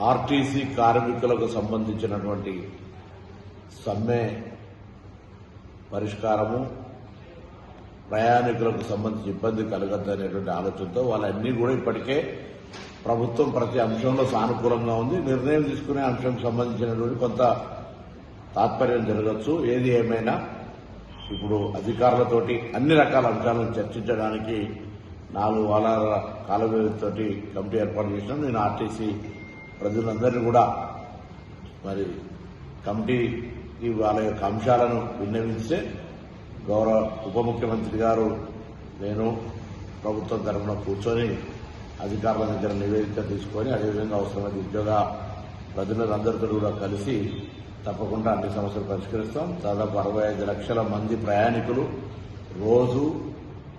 RTC కార్మికులకు సంబంధించినటువంటి సమ్మె పరిష్కారము, ప్రయాణికులకు సంబంధించి ఇబ్బంది కలగద్దనేటువంటి ఆలోచనతో వాళ్ళన్నీ కూడా ఇప్పటికే ప్రభుత్వం ప్రతి అంశంలో సానుకూలంగా ఉంది. నిర్ణయం తీసుకునే అంశంకు సంబంధించినటువంటి కొంత తాత్పర్యం జరగచ్చు. ఏది ఏమైనా ఇప్పుడు అధికారులతోటి అన్ని రకాల అంశాలను చర్చించడానికి 4 వారాల కాల వ్యవధితోటి కమిటీ ఏర్పాటు చేసినాం. నేను ఆర్టీసీ ప్రజలందరినీ కూడా మరి కమిటీకి వాళ్ళ యొక్క అంశాలను విన్నవించే గౌరవ ఉప ముఖ్యమంత్రి గారు నేను ప్రభుత్వం తరఫున కూర్చొని అధికారుల దగ్గర నివేదిక తీసుకొని అదేవిధంగా అవసరమైన ఉద్యోగ ప్రజలందరితో కూడా కలిసి తప్పకుండా అన్ని సమస్యలు పరిష్కరిస్తాం. దాదాపు 65 లక్షల మంది ప్రయాణికులు రోజు,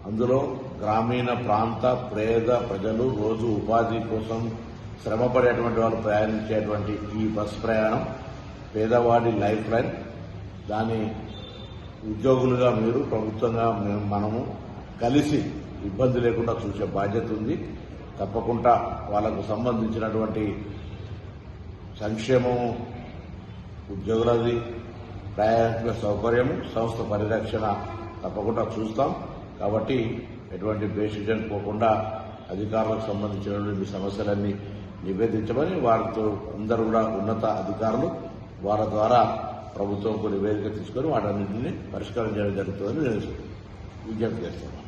అందులో గ్రామీణ ప్రాంత పేద ప్రజలు రోజు ఉపాధి కోసం శ్రమపడేటువంటి వారు ప్రయాణించేటువంటి ఈ బస్ ప్రయాణం పేదవాడి లైఫ్ లైన్. దాని ఉద్యోగులుగా మీరు, ప్రభుత్వంగా మనము కలిసి ఇబ్బంది లేకుండా చూసే బాధ్యత ఉంది. తప్పకుండా వాళ్లకు సంబంధించినటువంటి సంక్షేమము, ఉద్యోగులది, ప్రయాణికుల సౌకర్యము, సంస్థ పరిరక్షణ తప్పకుండా చూస్తాం. కాబట్టి ఎటువంటి బేసిజన్ పోకుండా అధికారులకు సంబంధించినటువంటి సమస్యలన్నీ నివేదించమని వారితో అందరూ కూడా ఉన్నత అధికారులు వారి ద్వారా ప్రభుత్వంకు నివేదిక తీసుకొని వాటన్నింటినీ పరిష్కారం చేయడం జరుగుతుందని నేను విజ్ఞప్తి చేస్తున్నాను.